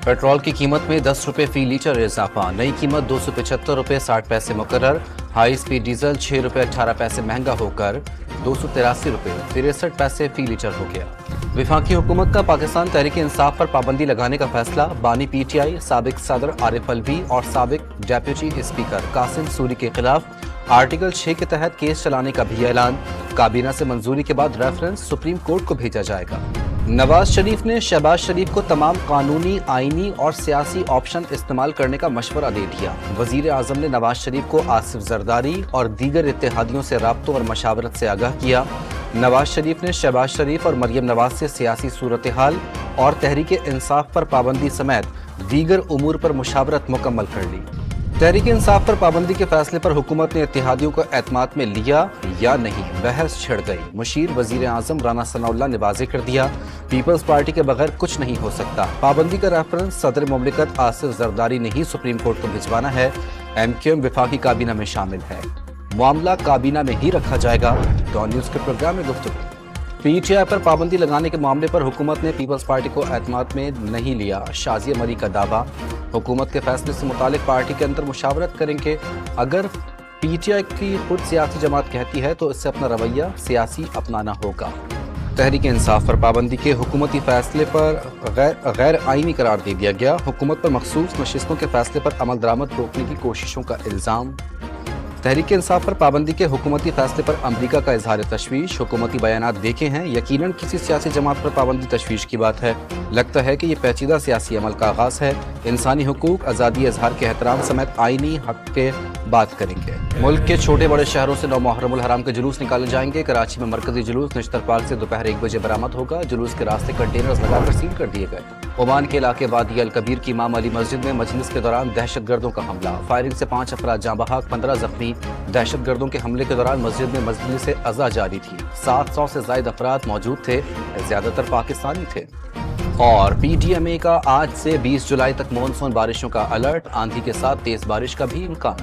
Petrol की कीमत में 10 रुपये फी लीटर इजाफा, नई कीमत 275 रुपये 60 पैसे मुकर्रर। हाई स्पीड डीजल 6 रुपये 18 पैसे महंगा होकर 283 रुपये 63 पैसे फी लीटर हो गया। वफाकी हुकूमत का पाकिस्तान तहरीक इंसाफ पर पाबंदी लगाने का फैसला, बानी PTI साबिक सदर आरिफ अलवी और साबिक डेप्यूटी स्पीकर कासिम सूरी के खिलाफ आर्टिकल 6 के तहत केस चलाने का भी ऐलान। काबीना से मंजूरी के बाद रेफरेंस सुप्रीम कोर्ट को भेजा जाएगा। नवाज शरीफ ने शहबाज शरीफ को तमाम कानूनी, आईनी और सियासी ऑप्शन इस्तेमाल करने का मशवरा दे दिया। वजीर आजम ने नवाज शरीफ को आसिफ जरदारी और दीगर इत्तेहादियों से राब्तों और मशावरत से आगाह किया। नवाज शरीफ ने शहबाज शरीफ और मरियम नवाज से सियासी सूरत हाल और तहरीक इंसाफ पर पाबंदी समेत दीगर उमूर पर मुशावरत मुकम्मल कर ली। तहरीक इंसाफ पर पाबंदी के फैसले पर हुकूमत ने इत्तेहादियों को एतमाद में लिया या नहीं, बहस छिड़ गई। मुशीर वजीर आजम राना सनाउल्लाह ने वाज़ेह कर दिया, पीपल्स पार्टी के बगैर कुछ नहीं हो सकता। पाबंदी का रेफरेंस सदर मुमलिकत आसिफ जरदारी ने ही सुप्रीम कोर्ट को भिजवाना है। MQM वफाकी काबीना में शामिल है, मामला काबीना में ही रखा जाएगा। डॉन न्यूज़ के प्रोग्राम में गुफ्तगू। PTI पर पाबंदी लगाने के मामले पर हुकूमत ने पीपल्स पार्टी को एतमाद में नहीं लिया, शाजिया मरी का दावा। हुकूमत के फैसले से मुतालिक पार्टी के अंदर मुशावरत करेंगे। अगर PTI की खुद सियासी जमात कहती है तो इससे अपना रवैया सियासी अपनाना होगा। तहरीक इंसाफ पर पाबंदी के हुकूमती फैसले पर गैर आईनी करार दे दिया गया। हुकूमत पर मखसूस नशिस्तों के फैसले पर अमल दरामद रोकने की कोशिशों का इल्ज़ाम। तहरीक इंसाफ पर पाबंदी के हुकूमती फैसले पर अमरीका का इजहार तशवीश। हुकूमती बयानात देखे हैं, यकीनन किसी सियासी जमात पर पाबंदी तशवीश की बात है। लगता है कि ये पेचीदा सियासी अमल का आगाज है। इंसानी हुकूक, आज़ादी इजहार के एहतराम समेत आईनी हक के बात करेंगे। मुल्क के छोटे बड़े शहरों से 9 मुहर्रमुल हराम के जुलूस निकाले जाएंगे। कराची में मरकजी जुलूस निश्तर पार्क से दोपहर 1 बजे बरामद होगा। जुलूस के रास्ते कंटेनर्स लगाकर सील कर दिए गए। ओमान के इलाके वादी अल कबीर की इमाम अली मस्जिद में मजलिस के दौरान दहशतगर्दों का हमला, फायरिंग से 5 अफराद जाँ बहक, 15 जख्मी। दहशतगर्दों के हमले के दौरान मस्जिद में मजलिस अज़ा जारी थी। 700 से ज़ायद अफराद मौजूद थे, ज्यादातर पाकिस्तानी थे। और PTMA का आज से 20 जुलाई तक मॉनसून बारिशों का अलर्ट, आंधी के साथ तेज बारिश का भी इम्कान।